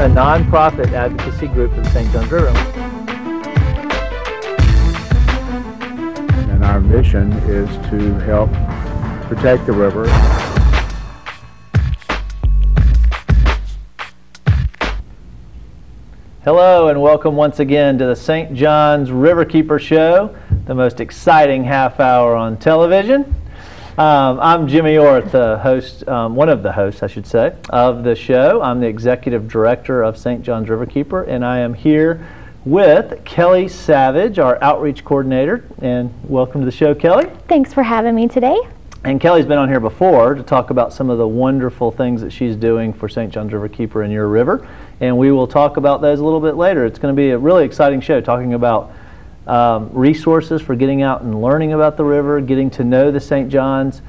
a nonprofit advocacy group for the St. Johns River. And our mission is to help protect the river. Hello and welcome once again to the St. Johns Riverkeeper show, the most exciting half hour on television. I'm Jimmy Orth, the host, one of the hosts, I should say, of the show. I'm the executive director of St. Johns Riverkeeper, and I am here with Kelly Savage, our outreach coordinator. And welcome to the show, Kelly. Thanks for having me today. And Kelly's been on here before to talk about some of the wonderful things that she's doing for St. Johns Riverkeeper in your river, and we will talk about those a little bit later. It's going to be a really exciting show, talking about resources for getting out and learning about the river, getting to know the St. Johns.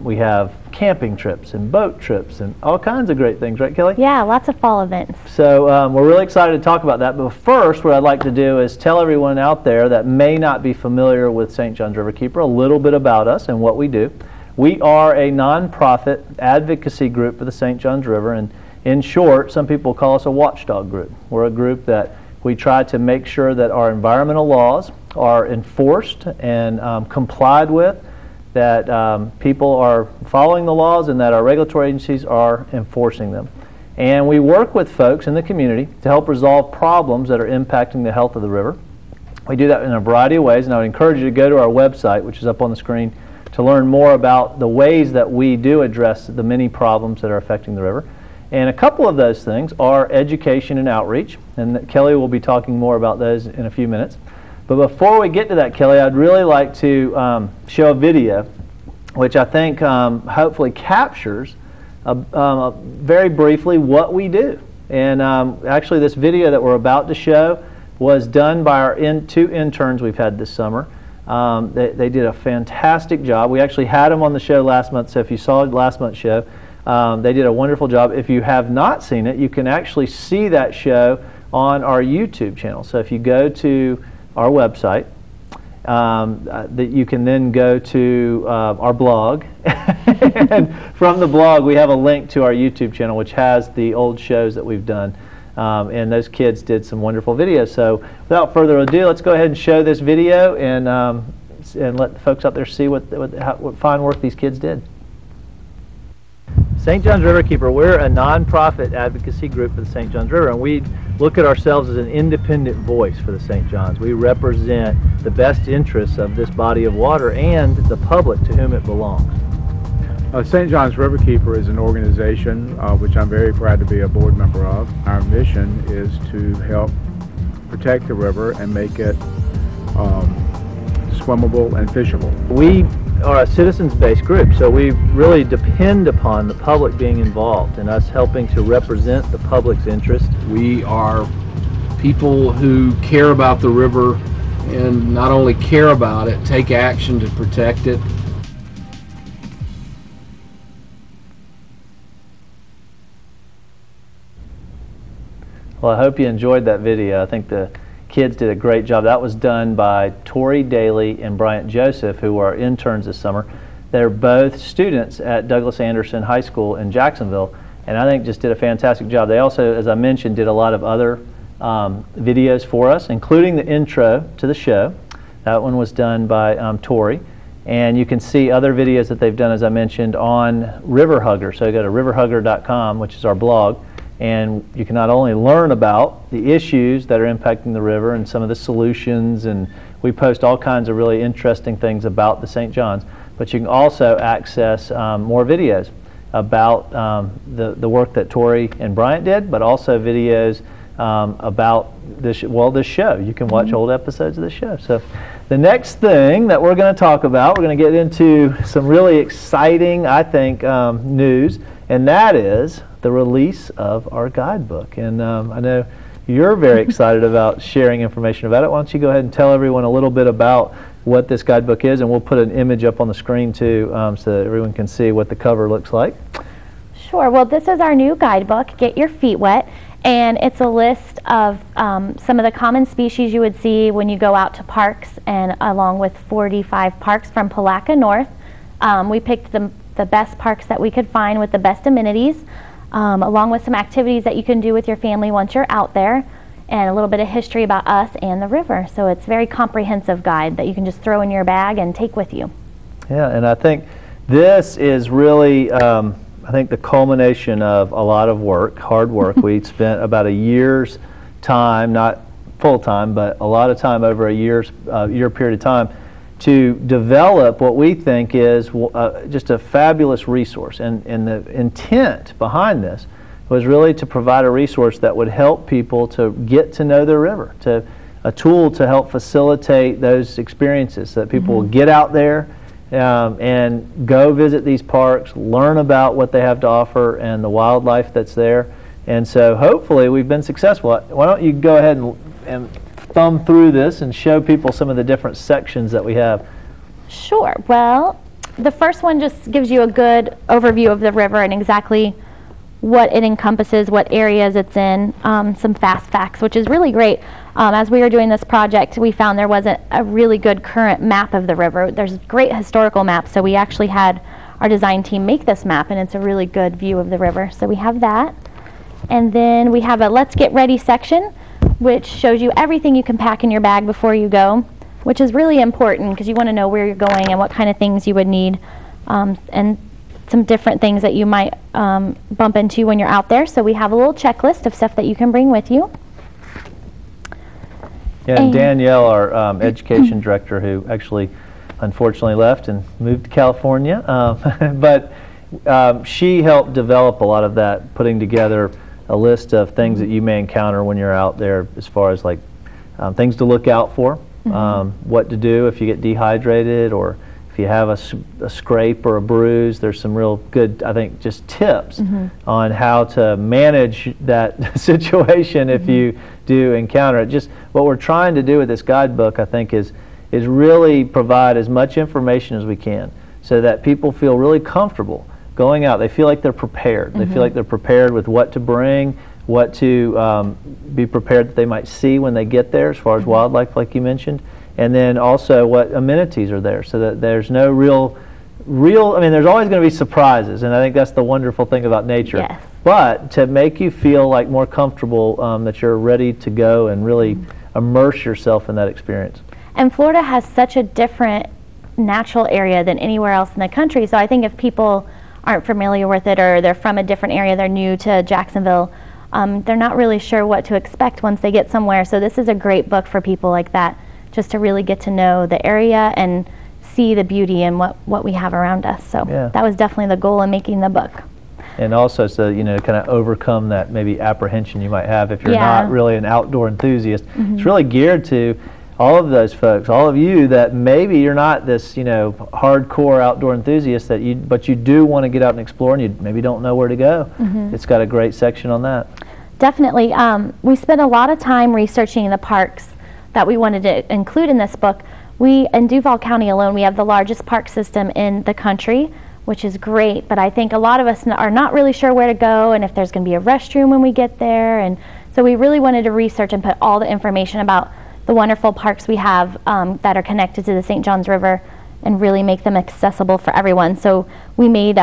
We have camping trips and boat trips and all kinds of great things, right, Kelly? Yeah, lots of fall events. So we're really excited to talk about that. But first, what I'd like to do is tell everyone out there that may not be familiar with St. Johns Riverkeeper a little bit about us and what we do. We are a nonprofit advocacy group for the St. Johns River, and in short, some people call us a watchdog group. We're a group that we try to make sure that our environmental laws are enforced and complied with, that people are following the laws, and that our regulatory agencies are enforcing them. And we work with folks in the community to help resolve problems that are impacting the health of the river. We do that in a variety of ways, and I would encourage you to go to our website, which is up on the screen, to learn more about the ways that we do address the many problems that are affecting the river. And a couple of those things are education and outreach, and Kelly will be talking more about those in a few minutes. But before we get to that, Kelly, I'd really like to show a video which I think hopefully captures very briefly what we do. And actually this video that we're about to show was done by our two interns we've had this summer. They did a fantastic job. We actually had them on the show last month, so if you saw last month's show, they did a wonderful job. If you have not seen it, you can actually see that show on our YouTube channel. So if you go to our website, that you can then go to our blog, and from the blog we have a link to our YouTube channel which has the old shows that we've done, and those kids did some wonderful videos. So without further ado, let's go ahead and show this video and let the folks out there see what fine work these kids did. St. Johns Riverkeeper, we're a nonprofit advocacy group for the St. Johns River, and we look at ourselves as an independent voice for the St. Johns. We represent the best interests of this body of water and the public to whom it belongs. St. Johns Riverkeeper is an organization which I'm very proud to be a board member of. Our mission is to help protect the river and make it swimmable and fishable. We are a citizens-based group, so we really depend upon the public being involved and us helping to represent the public's interest. We are people who care about the river, and not only care about it, take action to protect it. Well, I hope you enjoyed that video. I think the kids did a great job. That was done by Tori Daly and Bryant Joseph, who were our interns this summer. They're both students at Douglas Anderson High School in Jacksonville, and I think just did a fantastic job. They also, as I mentioned, did a lot of other videos for us, including the intro to the show. That one was done by Tori, and you can see other videos that they've done, as I mentioned, on Riverhugger. So go to riverhugger.com, which is our blog, and you can not only learn about the issues that are impacting the river and some of the solutions, and we post all kinds of really interesting things about the St. Johns, but you can also access more videos about the work that Tori and Bryant did, but also videos about this show. You can watch old episodes of the show. So the next thing that we're going to talk about, we're going to get into some really exciting, I think, news, and that is the release of our guidebook. And I know you're very excited about sharing information about it. Why don't you go ahead and tell everyone a little bit about what this guidebook is, and we'll put an image up on the screen too, so that everyone can see what the cover looks like. Sure. Well, this is our new guidebook, Get Your Feet Wet, and it's a list of some of the common species you would see when you go out to parks, and along with 45 parks from Palatka North. We picked the best parks that we could find with the best amenities. along with some activities that you can do with your family once you're out there, and a little bit of history about us and the river. So it's a very comprehensive guide that you can just throw in your bag and take with you. Yeah, and I think this is really, I think, the culmination of a lot of work, hard work. We spent about a year's time, not full time, but a lot of time over a year period of time to develop what we think is just a fabulous resource. And the intent behind this was really to provide a resource that would help people to get to know the river, a tool to help facilitate those experiences so that people will get out there and go visit these parks, learn about what they have to offer and the wildlife that's there. And so hopefully we've been successful. Why don't you go ahead and thumb through this and show people some of the different sections that we have. Sure. Well, the first one just gives you a good overview of the river and exactly what it encompasses, what areas it's in, some fast facts, which is really great. As we were doing this project, we found there wasn't a really good current map of the river. There's great historical maps, so we actually had our design team make this map, and it's a really good view of the river. So we have that. And then we have a Let's Get Ready section, which shows you everything you can pack in your bag before you go, which is really important because you want to know where you're going and what kind of things you would need, and some different things that you might bump into when you're out there. So we have a little checklist of stuff that you can bring with you. Yeah, and Danielle, our education director, who actually unfortunately left and moved to California, but she helped develop a lot of that, putting together a list of things that you may encounter when you're out there, as far as like things to look out for, what to do if you get dehydrated, or if you have a scrape or a bruise. There's some real good, I think, just tips on how to manage that situation if you do encounter it. Just what we're trying to do with this guidebook, I think, is really provide as much information as we can so that people feel really comfortable going out. They feel like they're prepared. They feel like they're prepared with what to bring, what to be prepared that they might see when they get there, as far as wildlife, like you mentioned, and then also what amenities are there, so that there's no real, I mean, there's always going to be surprises, and I think that's the wonderful thing about nature. Yes. But to make you feel like more comfortable, that you're ready to go and really immerse yourself in that experience. And Florida has such a different natural area than anywhere else in the country, so I think if people aren't familiar with it, or they're from a different area, they're new to Jacksonville, they're not really sure what to expect once they get somewhere. So this is a great book for people like that, just to really get to know the area and see the beauty in what we have around us. So that was definitely the goal in making the book. And also, so kind of overcome that maybe apprehension you might have if you're not really an outdoor enthusiast. It's really geared to all of those folks, all of you that maybe you're not this, hardcore outdoor enthusiast, but you do want to get out and explore, and you maybe don't know where to go. It's got a great section on that. Definitely. We spent a lot of time researching the parks that we wanted to include in this book. In Duval County alone, we have the largest park system in the country, which is great, but I think a lot of us are not really sure where to go and if there's going to be a restroom when we get there. And so we really wanted to research and put all the information about the wonderful parks we have that are connected to the St. Johns River and really make them accessible for everyone. So we made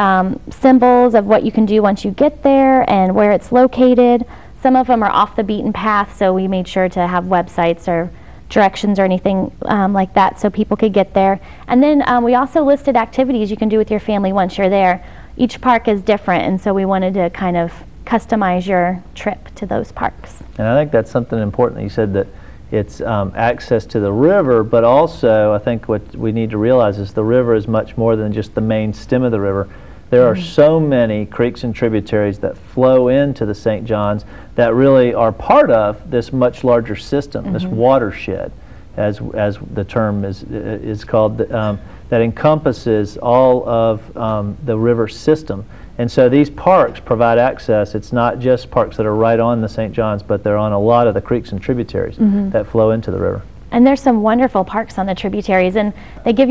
symbols of what you can do once you get there and where it's located. Some of them are off the beaten path, so we made sure to have websites or directions or anything like that so people could get there. And then we also listed activities you can do with your family once you're there. Each park is different, and so we wanted to kind of customize your trip to those parks. And I think that's something important that you said, that it's access to the river, but also I think what we need to realize is the river is much more than just the main stem of the river. There are so many creeks and tributaries that flow into the St. Johns that really are part of this much larger system, this watershed, as the term is called, that encompasses all of the river system. And so these parks provide access. It's not just parks that are right on the St. Johns, but they're on a lot of the creeks and tributaries that flow into the river. And there's some wonderful parks on the tributaries, and they give you